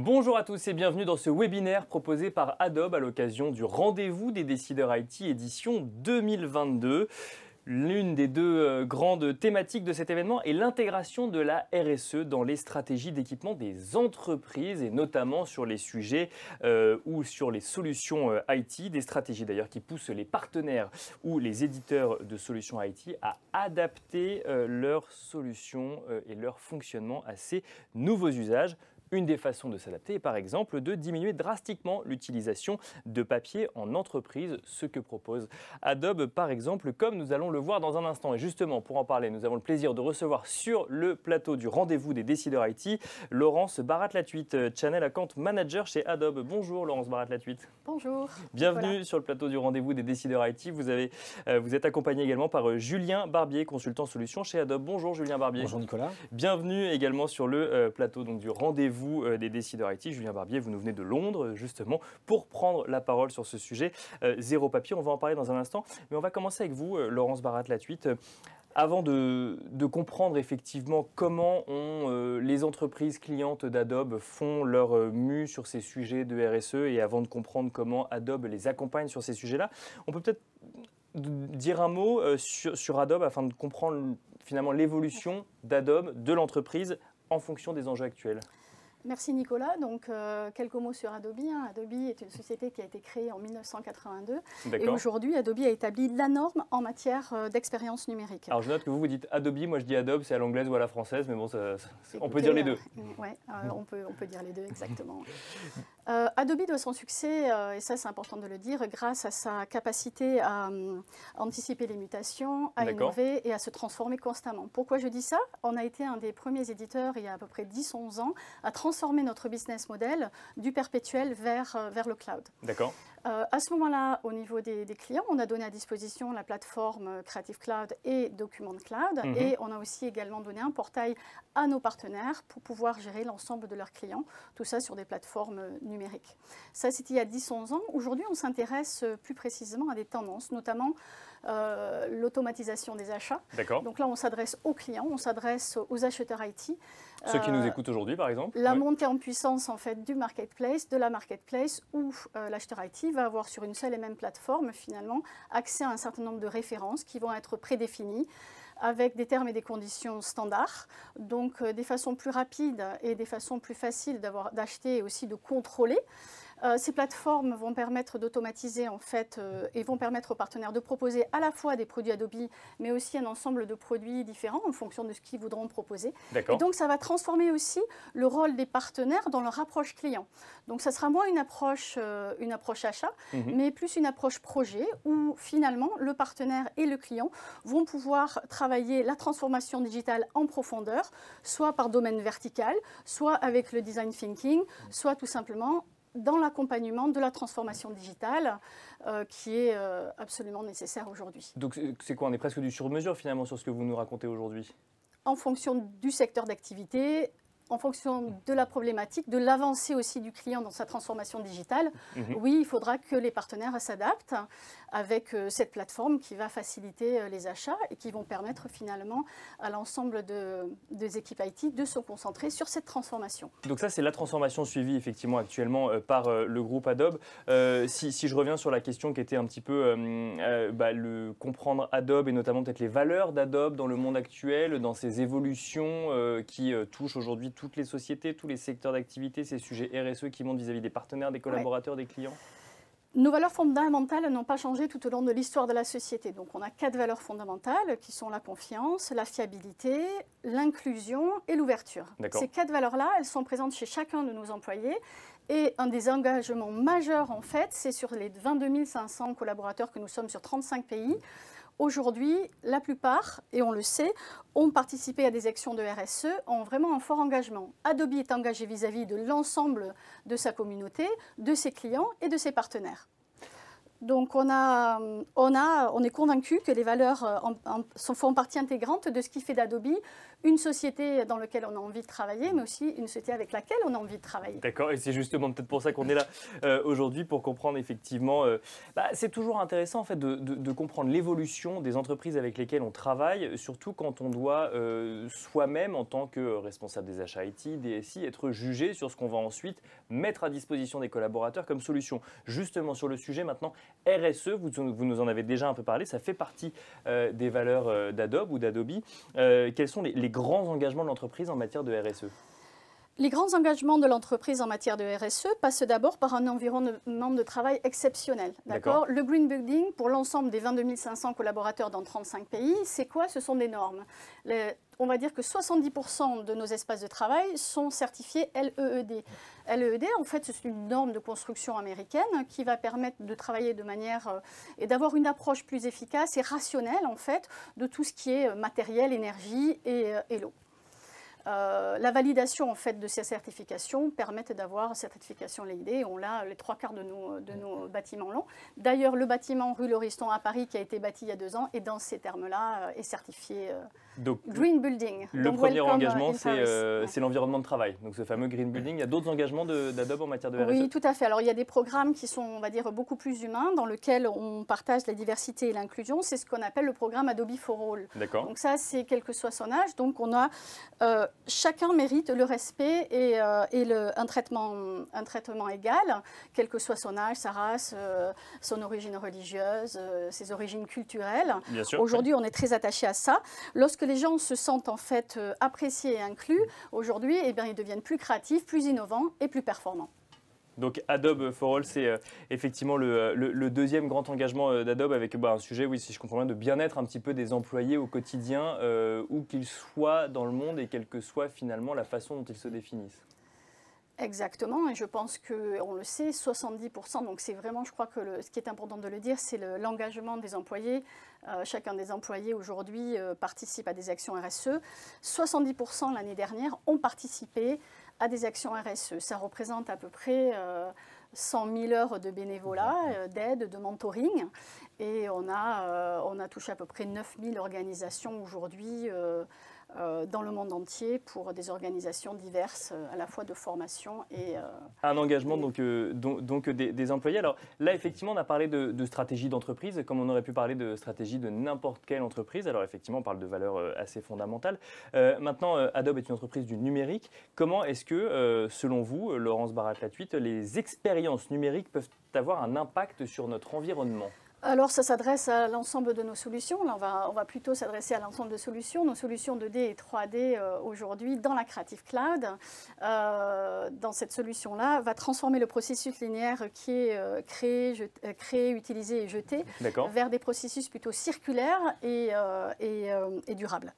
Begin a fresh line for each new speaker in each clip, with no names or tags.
Bonjour à tous et bienvenue dans ce webinaire proposé par Adobe à l'occasion du Rendez-vous des décideurs IT édition 2022. L'une des deux grandes thématiques de cet événement est l'intégration de la RSE dans les stratégies d'équipement des entreprises et notamment sur les sujets ou sur les solutions IT, des stratégies d'ailleurs qui poussent les partenaires ou les éditeurs de solutions IT à adapter leurs solutions et leur fonctionnement à ces nouveaux usages. Une des façons de s'adapter est par exemple de diminuer drastiquement l'utilisation de papier en entreprise, ce que propose Adobe par exemple, comme nous allons le voir dans un instant. Et justement, pour en parler, nous avons le plaisir de recevoir sur le plateau du Rendez-vous des décideurs IT, Laurence Barat-Latuite, Channel Account Manager chez Adobe. Bonjour Laurence Barat-Latuite.
Bonjour.
Bienvenue
Nicolas.
sur le plateau du Rendez-vous des décideurs IT. Vous êtes accompagné également par Julien Barbier, consultant solutions chez Adobe. Bonjour Julien Barbier.
Bonjour Nicolas.
Bienvenue également sur le plateau donc, du Rendez-vous des décideurs IT. Julien Barbier, vous nous venez de Londres justement pour prendre la parole sur ce sujet. Zéro papier, on va en parler dans un instant. Mais on va commencer avec vous, Laurence Barat-Latuite. Avant de comprendre effectivement comment les entreprises clientes d'Adobe font leur mue sur ces sujets de RSE et avant de comprendre comment Adobe les accompagne sur ces sujets-là, on peut peut-être dire un mot sur Adobe afin de comprendre finalement l'évolution d'Adobe, de l'entreprise en fonction des enjeux actuels.
Merci Nicolas. Donc, quelques mots sur Adobe. Adobe est une société qui a été créée en 1982. Et aujourd'hui, Adobe a établi la norme en matière d'expérience numérique.
Alors, je note que vous dites Adobe, moi je dis Adobe, c'est à l'anglaise ou à la française, mais bon, on peut dire les deux.
Oui, on peut dire les deux, exactement. Adobe doit son succès, et ça c'est important de le dire, grâce à sa capacité à anticiper les mutations, à innover et à se transformer constamment. Pourquoi je dis ça? On a été un des premiers éditeurs, il y a à peu près 10-11 ans, à transformer notre business model du perpétuel vers le cloud.
D'accord.
À ce moment-là, au niveau des clients, on a donné à disposition la plateforme Creative Cloud et Document Cloud. Et on a aussi également donné un portail à nos partenaires pour pouvoir gérer l'ensemble de leurs clients, tout ça sur des plateformes numériques. Ça, c'était il y a 10-11 ans. Aujourd'hui, on s'intéresse plus précisément à des tendances, notamment l'automatisation des achats. Donc là, on s'adresse aux clients, on s'adresse aux acheteurs IT.
Ceux qui nous écoutent aujourd'hui, par exemple.
La montée en puissance en fait, du marketplace, de la marketplace, où l'acheteur IT va avoir sur une seule et même plateforme, finalement, accès à un certain nombre de références qui vont être prédéfinies, avec des termes et des conditions standards, donc des façons plus rapides et des façons plus faciles d'acheter et aussi de contrôler. Ces plateformes vont permettre d'automatiser en fait et vont permettre aux partenaires de proposer à la fois des produits Adobe, mais aussi un ensemble de produits différents en fonction de ce qu'ils voudront proposer. Et donc ça va transformer aussi le rôle des partenaires dans leur approche client. Donc ça sera moins une approche achat, mais plus une approche projet où finalement le partenaire et le client vont pouvoir travailler la transformation digitale en profondeur, soit par domaine vertical, soit avec le design thinking, soit tout simplement dans l'accompagnement de la transformation digitale qui est absolument nécessaire aujourd'hui.
Donc c'est quoi? On est presque du sur-mesure finalement sur ce que vous nous racontez aujourd'hui?
En fonction du secteur d'activité, en fonction de la problématique, de l'avancée aussi du client dans sa transformation digitale, oui, il faudra que les partenaires s'adaptent avec cette plateforme qui va faciliter les achats et qui vont permettre finalement à l'ensemble des équipes IT de se concentrer sur cette transformation.
Donc ça, c'est la transformation suivie effectivement actuellement par le groupe Adobe. Si je reviens sur la question qui était un petit peu comprendre Adobe et notamment peut-être les valeurs d'Adobe dans le monde actuel, dans ces évolutions qui touchent aujourd'hui toutes les sociétés, tous les secteurs d'activité, ces sujets RSE qui montent vis-à-vis des partenaires, des collaborateurs, des clients?
Nos valeurs fondamentales n'ont pas changé tout au long de l'histoire de la société. Donc on a 4 valeurs fondamentales qui sont la confiance, la fiabilité, l'inclusion et l'ouverture. Ces 4 valeurs-là, elles sont présentes chez chacun de nos employés. Et un des engagements majeurs, en fait, c'est sur les 22 500 collaborateurs que nous sommes sur 35 pays. Aujourd'hui, la plupart, et on le sait, ont participé à des actions de RSE, ont vraiment un fort engagement. Adobe est engagé vis-à-vis de l'ensemble de sa communauté, de ses clients et de ses partenaires. Donc on est convaincu que les valeurs font partie intégrante de ce qui fait d'Adobe une société dans laquelle on a envie de travailler, mais aussi une société avec laquelle on a envie de travailler.
D'accord, et c'est justement peut-être pour ça qu'on est là aujourd'hui, pour comprendre effectivement, c'est toujours intéressant en fait de comprendre l'évolution des entreprises avec lesquelles on travaille, surtout quand on doit soi-même, en tant que responsable des achats IT, DSI, être jugé sur ce qu'on va ensuite mettre à disposition des collaborateurs comme solution. Justement sur le sujet maintenant, RSE, vous nous en avez déjà un peu parlé, ça fait partie des valeurs d'Adobe ou d'Adobe. Quels sont les grands engagements de l'entreprise en matière de RSE?
Les grands engagements de l'entreprise en matière de RSE passent d'abord par un environnement de travail exceptionnel. D'accord. Le Green Building, pour l'ensemble des 22 500 collaborateurs dans 35 pays, c'est quoi? Ce sont des normes. On va dire que 70% de nos espaces de travail sont certifiés LEED. LEED, en fait, c'est une norme de construction américaine qui va permettre de travailler de manière et d'avoir une approche plus efficace et rationnelle, en fait, de tout ce qui est matériel, énergie et l'eau. La validation en fait, de ces certifications permettent d'avoir certification LEED. On l'a les 3/4 de nos bâtiments longs. D'ailleurs, le bâtiment rue Lauriston à Paris, qui a été bâti il y a 2 ans, et dans ces termes-là, est certifié
donc,
Green Building.
Le premier engagement, c'est l'environnement de travail. Donc ce fameux Green Building. Il y a d'autres engagements d'Adobe en matière de RSE?
Oui, tout à fait. Alors il y a des programmes qui sont, on va dire, beaucoup plus humains, dans lesquels on partage la diversité et l'inclusion. C'est ce qu'on appelle le programme Adobe for All.
D'accord.
Donc ça, c'est quel que soit son âge. Donc on a chacun mérite le respect et un traitement égal, quel que soit son âge, sa race, son origine religieuse, ses origines culturelles.
Bien sûr.
Aujourd'hui, on est très attaché à ça. Lorsque les gens se sentent en fait appréciés et inclus, aujourd'hui, eh bien, ils deviennent plus créatifs, plus innovants et plus performants.
Donc Adobe for All, c'est effectivement le deuxième grand engagement d'Adobe avec un sujet, oui, si je comprends bien, de bien-être un petit peu des employés au quotidien, où qu'ils soient dans le monde et quelle que soit finalement la façon dont ils se définissent.
Exactement, et je pense qu'on le sait, 70%, donc c'est vraiment, je crois que ce qui est important de le dire, c'est l'engagement des employés. Chacun des employés aujourd'hui participe à des actions RSE. 70% l'année dernière ont participé à des actions RSE. Ça représente à peu près 100 000 heures de bénévolat, d'aide, de mentoring. Et on a touché à peu près 9 000 organisations aujourd'hui dans le monde entier pour des organisations diverses, à la fois de formation et...
Un engagement donc des employés. Alors là, effectivement, on a parlé de stratégie d'entreprise, comme on aurait pu parler de stratégie de n'importe quelle entreprise. Alors effectivement, on parle de valeurs assez fondamentales. Maintenant, Adobe est une entreprise du numérique. Comment est-ce que, selon vous, Laurence Barat-Latuite, les expériences numériques peuvent avoir un impact sur notre environnement ?
Alors, ça s'adresse à l'ensemble de nos solutions. Là, on va plutôt s'adresser à l'ensemble de solutions. Nos solutions 2D et 3D aujourd'hui dans la Creative Cloud, dans cette solution-là, va transformer le processus linéaire qui est créé, utilisé et jeté vers des processus plutôt circulaires et durables.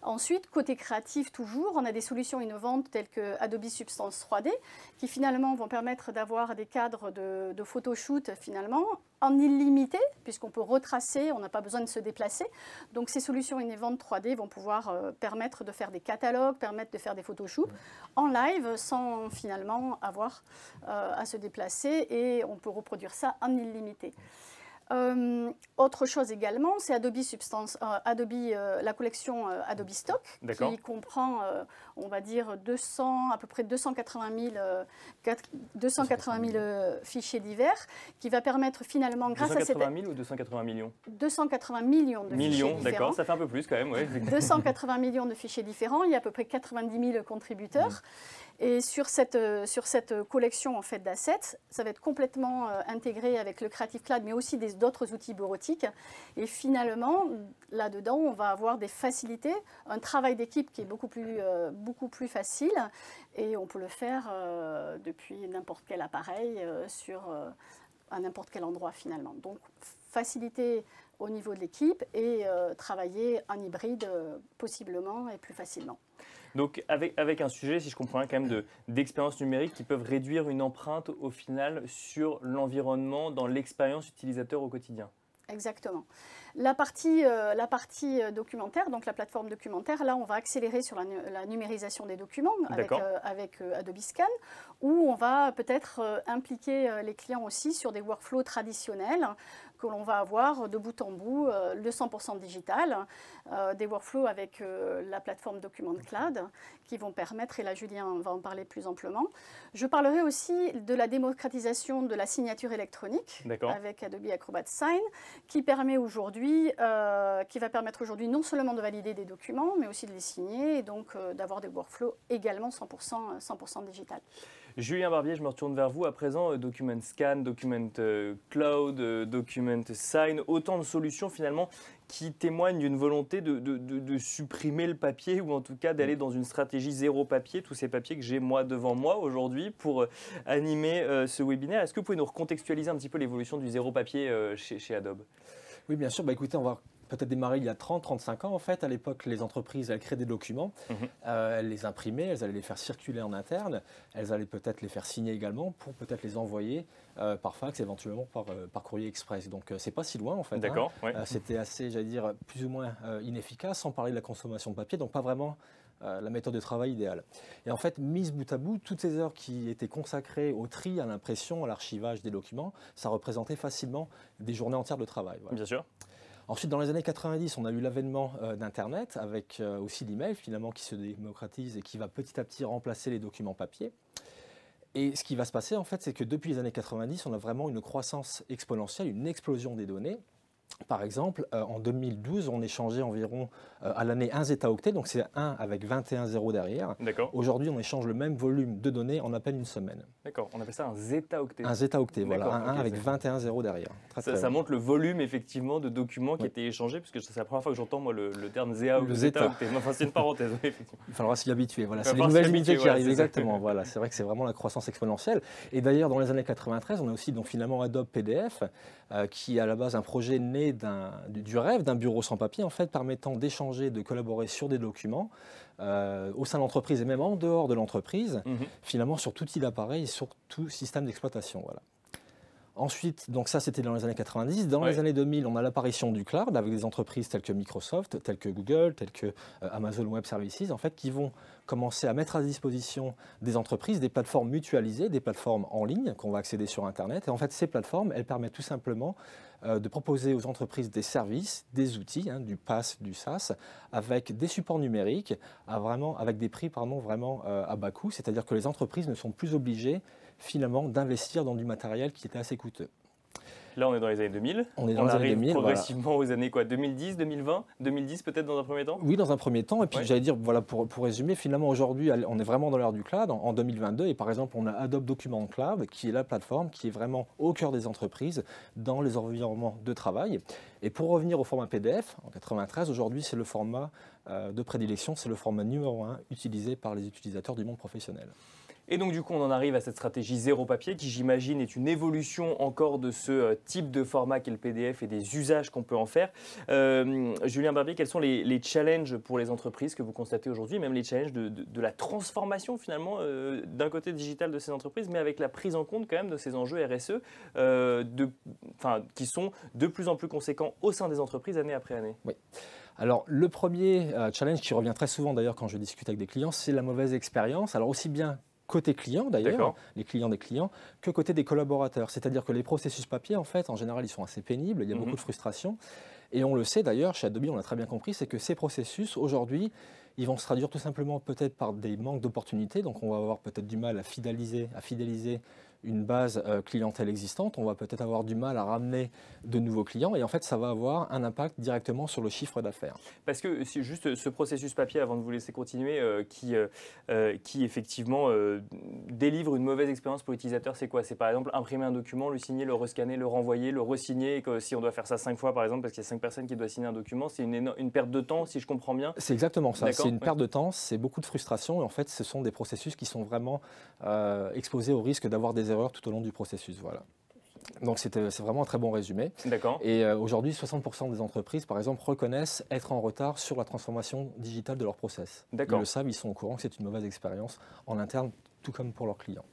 Ensuite, côté créatif toujours, on a des solutions innovantes telles que Adobe Substance 3D qui finalement vont permettre d'avoir des cadres de photoshoot finalement en illimité puisqu'on peut retracer, on n'a pas besoin de se déplacer. Donc ces solutions innovantes 3D vont pouvoir permettre de faire des catalogues, permettre de faire des photoshoots en live sans finalement avoir à se déplacer et on peut reproduire ça en illimité. Autre chose également, c'est la collection Adobe Stock qui comprend, on va dire, à peu près 280 000 fichiers divers qui va permettre finalement, grâce à cette...
280 000 ou 280 millions
280 millions de fichiers différents.
D'accord, ça fait un peu plus quand même, oui.
280 millions de fichiers différents, il y a à peu près 90 000 contributeurs. Et sur cette collection en fait, d'assets, ça va être complètement intégré avec le Creative Cloud, mais aussi d'autres outils bureautiques. Et finalement, là-dedans, on va avoir des facilités, un travail d'équipe qui est beaucoup plus facile. Et on peut le faire depuis n'importe quel appareil, à n'importe quel endroit finalement. Donc, facilité au niveau de l'équipe et travailler en hybride possiblement et plus facilement.
Donc avec un sujet, si je comprends bien, quand même d'expériences numériques qui peuvent réduire une empreinte au final sur l'environnement dans l'expérience utilisateur au quotidien.
Exactement. La partie documentaire, donc la plateforme documentaire, là on va accélérer sur la numérisation des documents avec Adobe Scan, où on va peut-être impliquer les clients aussi sur des workflows traditionnels que l'on va avoir de bout en bout, le 100% digital, des workflows avec la plateforme Document Cloud qui vont permettre, et là Julien va en parler plus amplement. Je parlerai aussi de la démocratisation de la signature électronique avec Adobe Acrobat Sign, qui va permettre aujourd'hui non seulement de valider des documents, mais aussi de les signer et donc d'avoir des workflows également 100% digital.
Julien Barbier, je me retourne vers vous à présent. Document Scan, Document Cloud, Document Sign, autant de solutions finalement qui témoignent d'une volonté de supprimer le papier ou en tout cas d'aller dans une stratégie zéro papier, tous ces papiers que j'ai moi devant moi aujourd'hui pour animer ce webinaire. Est-ce que vous pouvez nous recontextualiser un petit peu l'évolution du zéro papier chez Adobe?
Oui, bien sûr. Écoutez, on va peut-être démarrer il y a 30-35 ans. En fait, à l'époque, les entreprises, elles créaient des documents, elles les imprimaient, elles allaient les faire circuler en interne, elles allaient peut-être les faire signer également pour peut-être les envoyer par fax, éventuellement par courrier express. Donc, c'est pas si loin en fait.
D'accord.
C'était assez, j'allais dire, plus ou moins inefficace, sans parler de la consommation de papier, donc pas vraiment la méthode de travail idéale. Et en fait, mise bout à bout, toutes ces heures qui étaient consacrées au tri, à l'impression, à l'archivage des documents, ça représentait facilement des journées entières de travail.
Bien sûr.
Ensuite, dans les années 90, on a eu l'avènement d'Internet, avec aussi l'email finalement qui se démocratise et qui va petit à petit remplacer les documents papier. Et ce qui va se passer, en fait, c'est que depuis les années 90, on a vraiment une croissance exponentielle, une explosion des données. Par exemple, en 2012, on échangeait environ à l'année 1 zeta-octet, donc c'est 1 avec 21 zéros derrière. Aujourd'hui, on échange le même volume de données en à peine une semaine.
D'accord, on appelle ça un zeta-octet.
Un zeta-octet, voilà, un 1 avec 21 zéros derrière.
Ça montre le volume effectivement de documents qui étaient échangés, puisque c'est la première fois que j'entends moi le terme zeta-octet. Enfin, c'est une parenthèse, oui, effectivement.
Il faudra s'y habituer, voilà. C'est les nouvelles unités qui arrivent, exactement. Voilà, c'est vrai que c'est vraiment la croissance exponentielle. Et d'ailleurs, dans les années 93, on a aussi donc, finalement Adobe PDF, qui est à la base un projet né du rêve d'un bureau sans papier, en fait, permettant d'échanger, de collaborer sur des documents au sein de l'entreprise et même en dehors de l'entreprise, finalement sur tout type d'appareil et sur tout système d'exploitation. Voilà. Ensuite, donc ça c'était dans les années 90. Dans les années 2000, on a l'apparition du cloud avec des entreprises telles que Microsoft, telles que Google, telles que Amazon Web Services, en fait, qui vont commencer à mettre à disposition des entreprises des plateformes mutualisées, des plateformes en ligne qu'on va accéder sur Internet. Et en fait, ces plateformes, elles permettent tout simplement de proposer aux entreprises des services, des outils, du PaaS, du SaaS, avec des supports numériques, avec des prix vraiment à bas coût. C'est-à-dire que les entreprises ne sont plus obligées finalement d'investir dans du matériel qui était assez coûteux.
Là, on est dans les années 2000.
On est dans les années 2000.
Progressivement aux années quoi, 2010, 2020, 2010 peut-être dans un premier temps.
Oui, dans un premier temps. Et puis j'allais dire, voilà, pour résumer, finalement aujourd'hui, on est vraiment dans l'ère du cloud en 2022. Et par exemple, on a Adobe Document Cloud, qui est la plateforme qui est vraiment au cœur des entreprises dans les environnements de travail. Et pour revenir au format PDF, en 93, aujourd'hui, c'est le format de prédilection, c'est le format numéro 1 utilisé par les utilisateurs du monde professionnel.
Et donc du coup, on en arrive à cette stratégie zéro papier qui, j'imagine, est une évolution encore de ce type de format qu'est le PDF et des usages qu'on peut en faire. Julien Barbier, quels sont les challenges pour les entreprises que vous constatez aujourd'hui, même les challenges de la transformation finalement d'un côté digital de ces entreprises, mais avec la prise en compte quand même de ces enjeux RSE qui sont de plus en plus conséquents au sein des entreprises année après année?
Oui. Alors, le premier challenge qui revient très souvent d'ailleurs quand je discute avec des clients, c'est la mauvaise expérience. Alors, aussi bien côté client d'ailleurs, les clients des clients, que côté des collaborateurs. C'est-à-dire que les processus papier, en fait, en général, ils sont assez pénibles, il y a beaucoup de frustration. Et on le sait d'ailleurs, chez Adobe, on l'a très bien compris, c'est que ces processus, aujourd'hui, ils vont se traduire tout simplement peut-être par des manques d'opportunités. Donc, on va avoir peut-être du mal à fidéliser une base clientèle existante, on va peut-être avoir du mal à ramener de nouveaux clients et en fait ça va avoir un impact directement sur le chiffre d'affaires.
Parce que c'est juste ce processus papier, avant de vous laisser continuer, qui effectivement délivre une mauvaise expérience pour l'utilisateur, c'est quoi? C'est par exemple imprimer un document, le signer, le rescanner, le renvoyer, le resigner, et que si on doit faire ça 5 fois par exemple parce qu'il y a 5 personnes qui doivent signer un document, c'est une perte de temps si je comprends bien.
C'est exactement ça, c'est une perte de temps, c'est beaucoup de frustration et en fait ce sont des processus qui sont vraiment exposés au risque d'avoir des erreurs tout au long du processus. Voilà. Donc c'est vraiment un très bon résumé.
D'accord.
Et aujourd'hui, 60% des entreprises, par exemple, reconnaissent être en retard sur la transformation digitale de leur process. Ils le savent, ils sont au courant que c'est une mauvaise expérience en interne, tout comme pour leurs clients.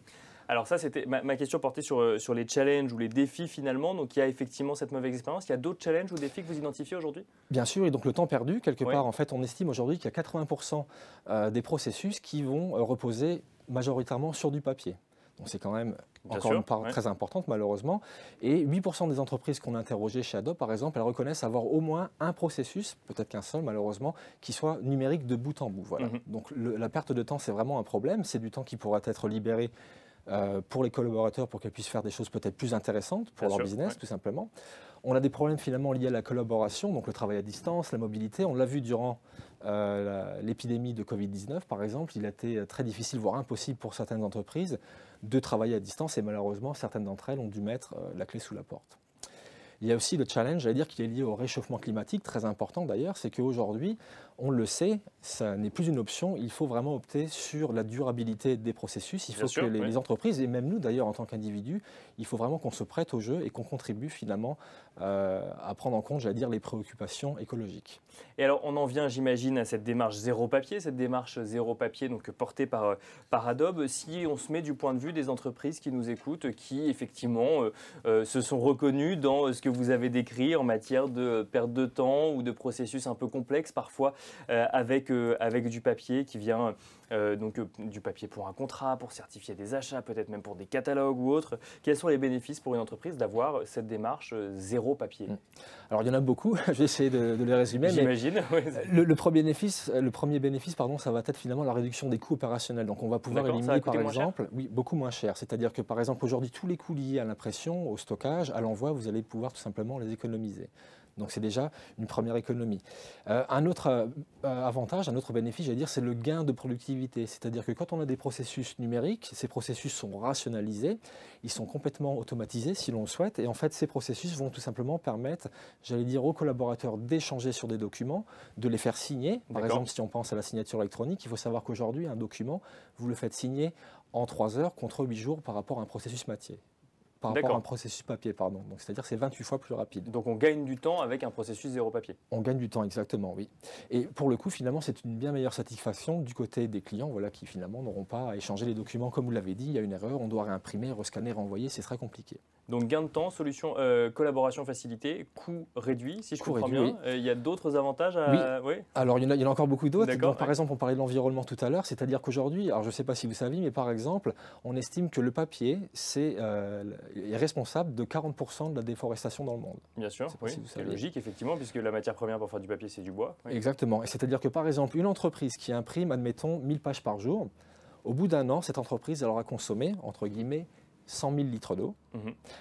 Alors ça, c'était ma question portait sur les challenges ou les défis finalement. Donc il y a effectivement cette mauvaise expérience. Il y a d'autres challenges ou défis que vous identifiez aujourd'hui?
Bien sûr, et donc le temps perdu, quelque part, en fait, on estime aujourd'hui qu'il y a 80% des processus qui vont reposer majoritairement sur du papier. Donc c'est quand même encore une part très importante malheureusement. Et 8% des entreprises qu'on a interrogées chez Adobe, par exemple, elles reconnaissent avoir au moins un processus, peut-être qu'un seul malheureusement, qui soit numérique de bout en bout. Voilà. Donc la perte de temps, c'est vraiment un problème. C'est du temps qui pourra être libéré pour les collaborateurs pour qu'ils puissent faire des choses peut-être plus intéressantes pour leur business, tout simplement. On a des problèmes finalement liés à la collaboration, donc le travail à distance, la mobilité. On l'a vu durant l'épidémie de Covid-19, par exemple. Il a été très difficile, voire impossible pour certaines entreprises de travailler à distance et malheureusement, certaines d'entre elles ont dû mettre la clé sous la porte. Il y a aussi le challenge, j'allais dire, qui est lié au réchauffement climatique, très important d'ailleurs, c'est qu'aujourd'hui, on le sait, ça n'est plus une option, il faut vraiment opter sur la durabilité des processus. Il faut que les entreprises, et même nous d'ailleurs en tant qu'individus, il faut vraiment qu'on se prête au jeu et qu'on contribue finalement à prendre en compte, j'allais dire, les préoccupations écologiques.
Et alors, on en vient, j'imagine, à cette démarche zéro papier, donc portée par Adobe. Si on se met du point de vue des entreprises qui nous écoutent, qui effectivement se sont reconnues dans ce que vous avez décrit en matière de perte de temps ou de processus un peu complexes, parfois avec du papier qui vient, du papier pour un contrat, pour certifier des achats, peut-être même pour des catalogues ou autres. Quels sont les bénéfices pour une entreprise d'avoir cette démarche zéro papier?
Alors, il y en a beaucoup, je vais essayer de les résumer.
J'imagine.
Le premier bénéfice, ça va être finalement la réduction des coûts opérationnels. Donc, on va pouvoir éliminer, par exemple, beaucoup moins cher. C'est-à-dire que, par exemple, aujourd'hui, tous les coûts liés à l'impression, au stockage, à l'envoi, vous allez pouvoir tout simplement les économiser. Donc c'est déjà une première économie. Un autre avantage, un autre bénéfice, j'allais dire, c'est le gain de productivité. C'est-à-dire que quand on a des processus numériques, ces processus sont rationalisés, ils sont complètement automatisés si l'on le souhaite. Et en fait, ces processus vont tout simplement permettre, j'allais dire, aux collaborateurs d'échanger sur des documents, de les faire signer. Par exemple, si on pense à la signature électronique, il faut savoir qu'aujourd'hui, un document, vous le faites signer en 3 heures contre 8 jours par rapport à un processus papier. Par rapport à un processus papier, pardon. Donc, c'est-à-dire que c'est 28 fois plus rapide.
Donc, on gagne du temps avec un processus zéro papier.
On gagne du temps, exactement, oui. Et pour le coup, finalement, c'est une bien meilleure satisfaction du côté des clients, voilà, qui finalement n'auront pas à échanger les documents. Comme vous l'avez dit, il y a une erreur, on doit réimprimer, rescanner, renvoyer, c'est très compliqué.
Donc, gain de temps, solution, collaboration facilitée, coût réduit, si je comprends bien. Il y a d'autres avantages
oui. Alors, il y en a encore beaucoup d'autres. Par exemple, on parlait de l'environnement tout à l'heure, c'est-à-dire qu'aujourd'hui, alors je ne sais pas si vous savez, mais par exemple, on estime que le papier est responsable de 40% de la déforestation dans le monde.
Bien sûr, c'est logique, effectivement, puisque la matière première pour faire du papier, c'est du bois. Oui.
Exactement. Et c'est-à-dire que, par exemple, une entreprise qui imprime, admettons, 1000 pages par jour, au bout d'un an, cette entreprise, elle aura consommé, entre guillemets, 100 000 litres d'eau.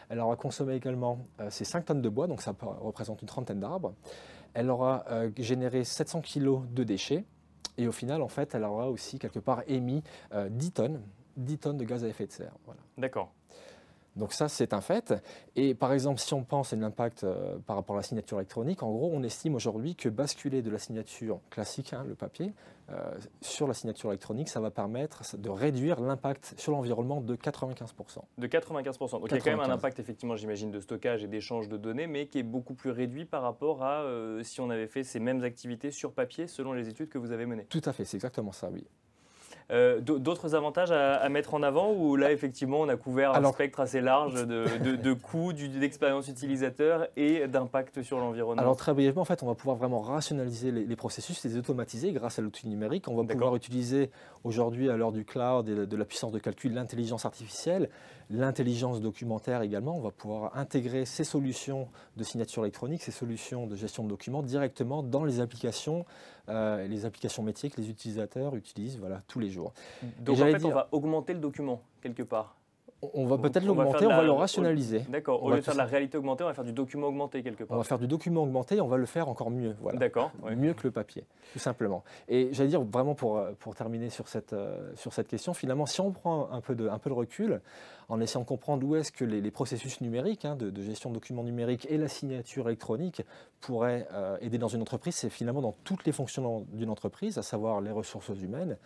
Elle aura consommé également ces 5 tonnes de bois, donc ça représente une trentaine d'arbres. Elle aura généré 700 kg de déchets. Et au final, en fait, elle aura aussi quelque part émis 10 tonnes de gaz à effet de serre. Voilà.
D'accord.
Donc ça, c'est un fait. Et par exemple, si on pense à l'impact par rapport à la signature électronique, en gros, on estime aujourd'hui que basculer de la signature classique, le papier, sur la signature électronique, ça va permettre de réduire l'impact sur l'environnement de 95%.
De 95%. Donc il y a quand même un impact, effectivement, j'imagine, de stockage et d'échange de données, mais qui est beaucoup plus réduit par rapport à si on avait fait ces mêmes activités sur papier, selon les études que vous avez menées.
Tout à fait, c'est exactement ça, oui.
D'autres avantages à mettre en avant ou là effectivement on a couvert un spectre assez large de coûts, d'expérience utilisateur et d'impact sur l'environnement?
Alors très brièvement, en fait, on va pouvoir vraiment rationaliser les processus, les automatiser grâce à l'outil numérique. On va pouvoir utiliser aujourd'hui à l'heure du cloud et de la puissance de calcul, l'intelligence artificielle, l'intelligence documentaire également. On va pouvoir intégrer ces solutions de signature électronique, ces solutions de gestion de documents directement dans les applications métiers que les utilisateurs utilisent tous les jours.
Donc en fait, on va augmenter le document quelque part.
On va peut-être l'augmenter, on va le rationaliser.
D'accord, au lieu de faire de la réalité augmentée, on va faire du document augmenté quelque part.
On va faire du document augmenté et on va le faire encore mieux. Voilà.
D'accord.
Mieux que le papier, tout simplement. Et j'allais dire, vraiment pour terminer sur cette question, finalement, si on prend un peu de recul, en essayant de comprendre où est-ce que les processus numériques, de gestion de documents numériques et la signature électronique pourraient aider dans une entreprise, c'est finalement dans toutes les fonctions d'une entreprise, à savoir les ressources humaines,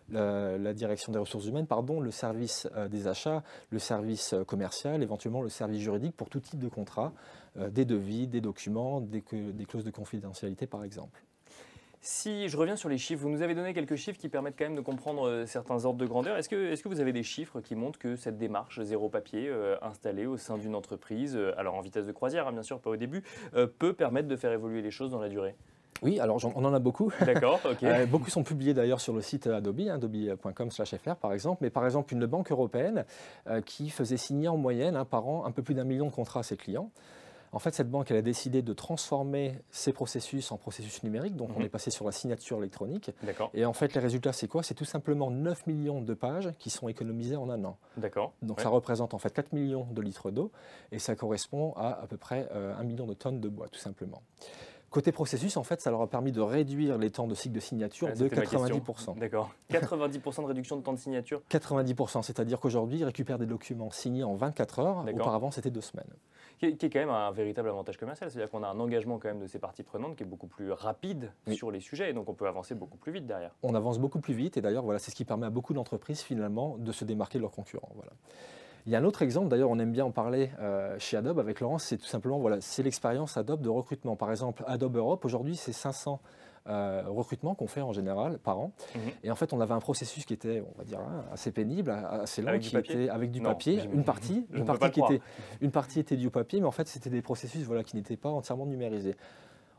la direction des ressources humaines, le service des achats, le service commercial, éventuellement le service juridique pour tout type de contrat, des devis, des documents, des clauses de confidentialité par exemple.
Si je reviens sur les chiffres, vous nous avez donné quelques chiffres qui permettent quand même de comprendre certains ordres de grandeur. Est-ce que vous avez des chiffres qui montrent que cette démarche zéro papier installée au sein d'une entreprise, alors en vitesse de croisière, hein, bien sûr, pas au début, peut permettre de faire évoluer les choses dans la durée?
Oui, alors on en a beaucoup.
D'accord, ok.
Beaucoup sont publiés d'ailleurs sur le site Adobe, adobe.com/fr par exemple. Mais par exemple, une banque européenne qui faisait signer en moyenne par an un peu plus d'1 million de contrats à ses clients. En fait, cette banque, elle a décidé de transformer ses processus en processus numériques. Donc, on est passé sur la signature électronique.
D'accord.
Et en fait, les résultats, c'est quoi? C'est tout simplement 9 millions de pages qui sont économisées en un an.
D'accord.
Donc, ça représente en fait 4 millions de litres d'eau et ça correspond à peu près 1 million de tonnes de bois, tout simplement. Côté processus, en fait, ça leur a permis de réduire les temps de cycle de signature de 90%.
D'accord. 90% de réduction de temps de signature?
90%, c'est-à-dire qu'aujourd'hui, ils récupèrent des documents signés en 24 heures. Auparavant, c'était 2 semaines.
Qui est quand même un véritable avantage commercial. C'est-à-dire qu'on a un engagement quand même de ces parties prenantes qui est beaucoup plus rapide sur les sujets. Et donc, on peut avancer beaucoup plus vite derrière.
On avance beaucoup plus vite. Et d'ailleurs, voilà, c'est ce qui permet à beaucoup d'entreprises, finalement, de se démarquer de leurs concurrents. Voilà. Il y a un autre exemple, d'ailleurs on aime bien en parler chez Adobe avec Laurence, c'est tout simplement c'est l'expérience Adobe de recrutement. Par exemple, Adobe Europe, aujourd'hui c'est 500 recrutements qu'on fait en général par an. Et en fait on avait un processus qui était, on va dire, assez pénible, assez long, avec du papier. Une partie était du papier, mais en fait c'était des processus qui n'étaient pas entièrement numérisés.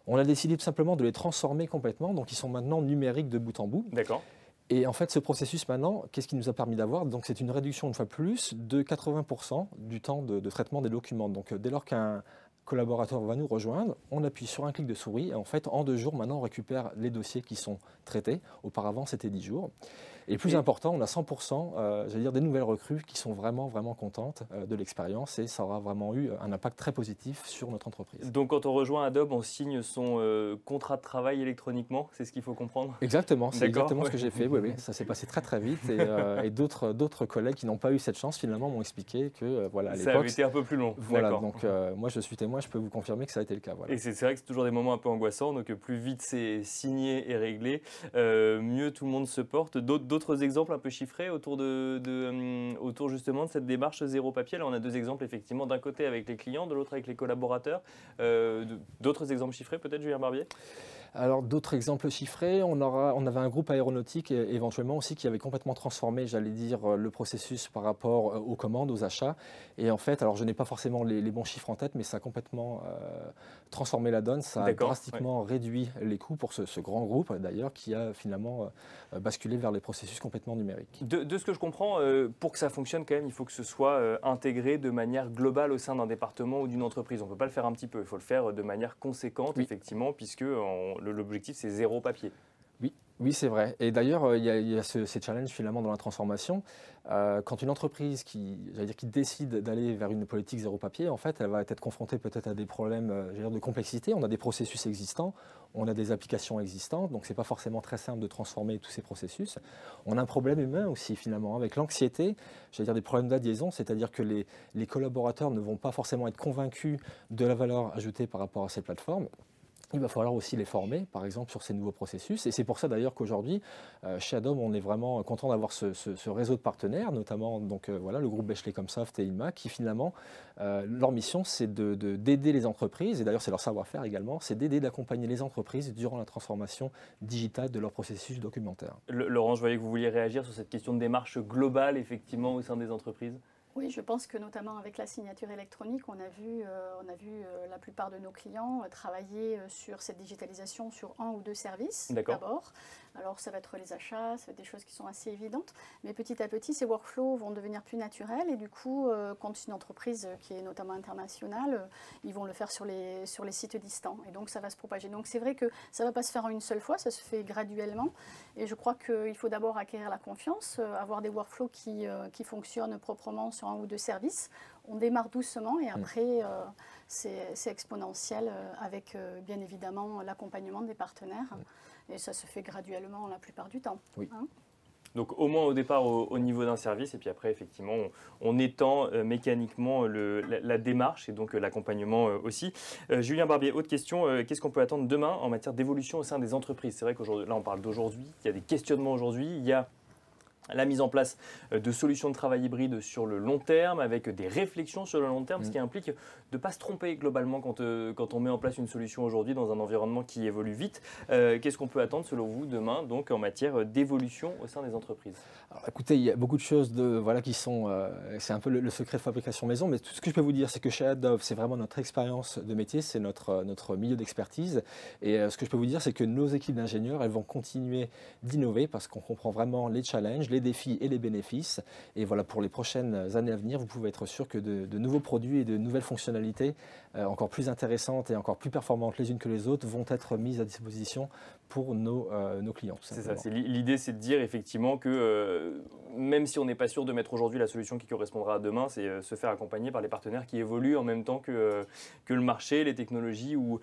On a décidé tout simplement de les transformer complètement, donc ils sont maintenant numériques de bout en bout.
D'accord.
Et en fait, ce processus maintenant, qu'est-ce qu'il nous a permis d'avoir? Donc, c'est une réduction une fois plus de 80% du temps de traitement des documents. Donc, dès lors qu'un collaborateur va nous rejoindre, on appuie sur un clic de souris et en fait, en 2 jours, maintenant, on récupère les dossiers qui sont traités. Auparavant, c'était 10 jours. Et plus important, on a 100% j'allais dire des nouvelles recrues qui sont vraiment, vraiment contentes de l'expérience et ça aura vraiment eu un impact très positif sur notre entreprise.
Donc quand on rejoint Adobe, on signe son contrat de travail électroniquement, c'est ce qu'il faut comprendre?
Exactement, c'est exactement ce que j'ai fait. Oui, ça s'est passé très très vite et d'autres collègues qui n'ont pas eu cette chance finalement m'ont expliqué que voilà, à l'époque,
ça avait été un peu plus long.
Voilà, donc moi je suis témoin, je peux vous confirmer que ça a été le cas. Voilà.
Et c'est vrai que c'est toujours des moments un peu angoissants, donc plus vite c'est signé et réglé, mieux tout le monde se porte. D'autres exemples un peu chiffrés autour justement de cette démarche zéro papier. Là, on a 2 exemples effectivement, d'un côté avec les clients, de l'autre avec les collaborateurs. D'autres exemples chiffrés peut-être, Julien Barbier?
Alors d'autres exemples chiffrés, on avait un groupe aéronautique éventuellement aussi qui avait complètement transformé, j'allais dire, le processus par rapport aux commandes, aux achats. Et en fait, alors je n'ai pas forcément les bons chiffres en tête, mais ça a complètement transformé la donne. Ça a drastiquement réduit les coûts pour ce grand groupe d'ailleurs qui a finalement basculé vers les processus complètement numériques.
De ce que je comprends, pour que ça fonctionne quand même, il faut que ce soit intégré de manière globale au sein d'un département ou d'une entreprise. On ne peut pas le faire un petit peu, il faut le faire de manière conséquente, effectivement, puisque l'objectif, c'est zéro papier.
Oui, c'est vrai. Et d'ailleurs, il y a ces challenges finalement dans la transformation. Quand une entreprise qui décide d'aller vers une politique zéro papier, en fait, elle va être confrontée peut-être à des problèmes de complexité. On a des processus existants, on a des applications existantes, donc ce n'est pas forcément très simple de transformer tous ces processus. On a un problème humain aussi finalement, avec l'anxiété, des problèmes d'adhésion, c'est-à-dire que les collaborateurs ne vont pas forcément être convaincus de la valeur ajoutée par rapport à ces plateformes. Il va falloir aussi les former, par exemple, sur ces nouveaux processus. Et c'est pour ça d'ailleurs qu'aujourd'hui, chez Adobe, on est vraiment content d'avoir ce réseau de partenaires, notamment le groupe Bechley-Comsoft et Inma, qui finalement, leur mission, c'est d'aider les entreprises, et d'ailleurs c'est leur savoir-faire également, c'est d'accompagner les entreprises durant la transformation digitale de leur processus documentaire.
Laurent, je voyais que vous vouliez réagir sur cette question de démarche globale, effectivement, au sein des entreprises.
Oui, je pense que notamment avec la signature électronique, on a vu la plupart de nos clients travailler sur cette digitalisation sur 1 ou 2 services d'abord. Alors ça va être les achats, ça va être des choses qui sont assez évidentes, mais petit à petit ces workflows vont devenir plus naturels et du coup quand c'est une entreprise qui est notamment internationale, ils vont le faire sur les sites distants et donc ça va se propager. Donc c'est vrai que ça ne va pas se faire en une seule fois, ça se fait graduellement et je crois qu'il faut d'abord acquérir la confiance, avoir des workflows qui fonctionnent proprement sur 1 ou 2 services. On démarre doucement et après c'est exponentiel avec bien évidemment l'accompagnement des partenaires. Et ça se fait graduellement la plupart du temps.
Oui.
Donc au moins au départ au niveau d'un service et puis après effectivement on étend mécaniquement la démarche et donc l'accompagnement aussi. Julien Barbier, autre question, qu'est-ce qu'on peut attendre demain en matière d'évolution au sein des entreprises? C'est vrai qu'aujourd'hui, là on parle d'aujourd'hui, il y a des questionnements aujourd'hui, il y a la mise en place de solutions de travail hybride sur le long terme, avec des réflexions sur le long terme, ce qui implique de ne pas se tromper globalement quand on met en place une solution aujourd'hui dans un environnement qui évolue vite. Qu'est-ce qu'on peut attendre selon vous demain donc, en matière d'évolution au sein des entreprises?
Alors, écoutez, il y a beaucoup de choses qui sont... c'est un peu le secret de fabrication maison, mais tout ce que je peux vous dire, c'est que chez Adobe, c'est vraiment notre expérience de métier, c'est notre milieu d'expertise. Et ce que je peux vous dire, c'est que nos équipes d'ingénieurs, elles vont continuer d'innover parce qu'on comprend vraiment les challenges, les défis et les bénéfices. Et voilà, pour les prochaines années à venir, vous pouvez être sûr que de nouveaux produits et de nouvelles fonctionnalités encore plus intéressantes et encore plus performantes les unes que les autres vont être mises à disposition pour nos clients.
C'est ça, l'idée c'est de dire effectivement que même si on n'est pas sûr de mettre aujourd'hui la solution qui correspondra à demain, c'est se faire accompagner par les partenaires qui évoluent en même temps que le marché, les technologies ou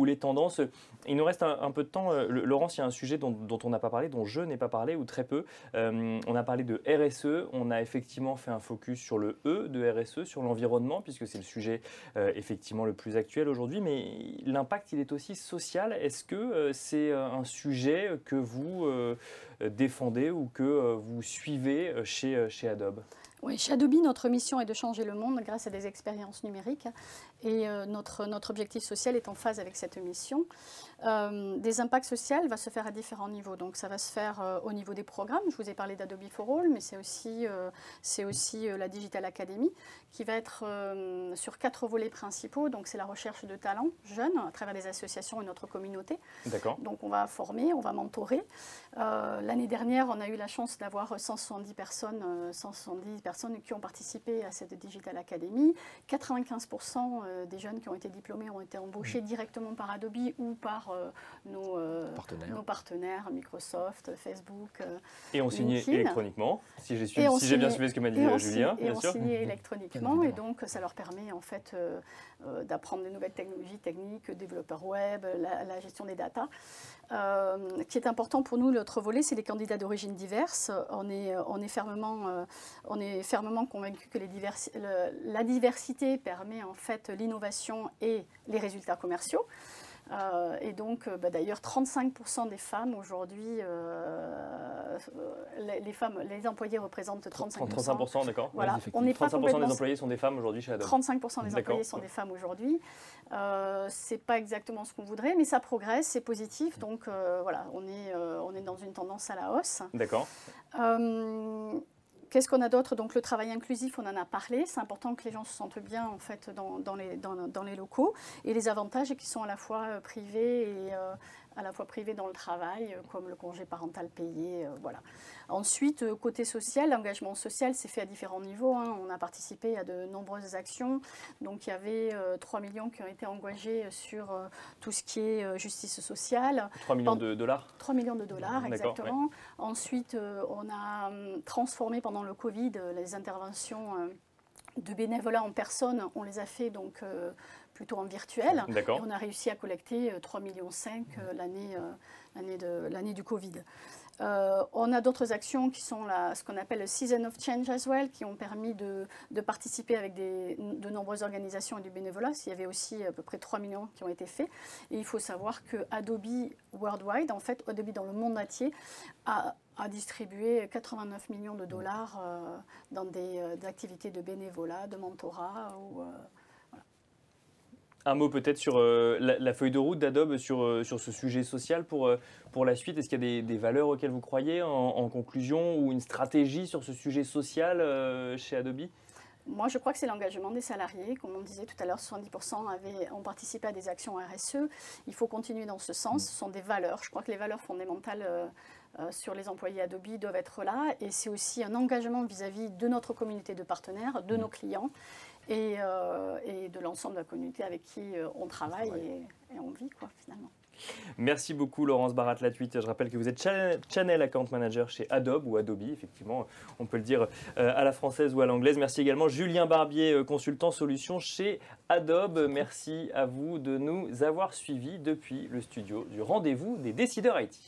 les tendances. Il nous reste un peu de temps. Laurence, il y a un sujet dont on n'a pas parlé, dont je n'ai pas parlé ou très peu. On a parlé de RSE, on a effectivement fait un focus sur le E de RSE, sur l'environnement, puisque c'est le sujet effectivement le plus actuel aujourd'hui, mais l'impact il est aussi social. Est-ce que c'est un sujet que vous défendez ou que vous suivez chez Adobe?
Oui, chez Adobe, notre mission est de changer le monde grâce à des expériences numériques et notre objectif social est en phase avec cette mission. Des impacts sociaux va se faire à différents niveaux. Donc ça va se faire au niveau des programmes. Je vous ai parlé d'Adobe for All, mais c'est aussi la Digital Academy qui va être sur 4 volets principaux. Donc c'est la recherche de talents jeunes à travers des associations et notre communauté.
D'accord.
Donc on va former, on va mentorer. L'année dernière, on a eu la chance d'avoir 170 personnes qui ont participé à cette Digital Academy. 95% des jeunes qui ont été diplômés ont été embauchés directement par Adobe ou par nos partenaires, Microsoft, Facebook,
et ont signé électroniquement, si j'ai bien suivi ce que m'a dit Julien.
Et ont signé électroniquement, et donc ça leur permet en fait d'apprendre des nouvelles technologies techniques, développeurs web, la gestion des data. Qui est important pour nous, l'autre volet, c'est les candidats d'origine diverse. On est fermement convaincus que la diversité permet en fait l'innovation et les résultats commerciaux. Et donc, d'ailleurs, 35% des femmes aujourd'hui, les employés représentent 35%.
35%, d'accord.
Voilà.
On n'est pas 35% des employés sont des femmes aujourd'hui chez Adobe.
35% des employés sont des femmes aujourd'hui. C'est pas exactement ce qu'on voudrait, mais ça progresse, c'est positif. Donc voilà, on est dans une tendance à la hausse.
D'accord.
Qu'est-ce qu'on a d'autre? Donc le travail inclusif, on en a parlé. C'est important que les gens se sentent bien en fait dans les locaux. Et les avantages qui sont à la fois privés et à la fois privés dans le travail, comme le congé parental payé. Voilà. Ensuite, côté social, l'engagement social s'est fait à différents niveaux. On a participé à de nombreuses actions. Donc il y avait 3 millions qui ont été engagés sur tout ce qui est justice sociale.
3 millions de dollars?
3 millions de dollars, exactement.
Ouais.
Ensuite, on a transformé pendant le Covid les interventions de bénévolat en personne. On les a fait donc plutôt en virtuel. Et on a réussi à collecter 3,5 millions l'année du Covid. On a d'autres actions qui sont ce qu'on appelle le Season of Change as well, qui ont permis de participer avec de nombreuses organisations et du bénévolat. Il y avait aussi à peu près 3 millions qui ont été faits. Et il faut savoir que Adobe Worldwide, en fait, Adobe dans le monde entier, a distribué 89 millions de dollars dans des activités de bénévolat, de mentorat ou...
Un mot peut-être sur la feuille de route d'Adobe sur ce sujet social pour la suite. Est-ce qu'il y a des valeurs auxquelles vous croyez en conclusion ou une stratégie sur ce sujet social chez Adobe?
Moi, je crois que c'est l'engagement des salariés. Comme on disait tout à l'heure, 70% ont participé à des actions RSE. Il faut continuer dans ce sens. Ce sont des valeurs. Je crois que les valeurs fondamentales sur les employés Adobe doivent être là. Et c'est aussi un engagement vis-à-vis de notre communauté de partenaires, de nos clients. Et de l'ensemble de la communauté avec qui on travaille et on vit, quoi, finalement.
Merci beaucoup Laurence Barat-Latuit. Je rappelle que vous êtes Channel Account Manager chez Adobe ou Adobe, effectivement, on peut le dire à la française ou à l'anglaise. Merci également Julien Barbier, consultant solutions chez Adobe. Merci à vous de nous avoir suivis depuis le studio du Rendez-vous des décideurs IT.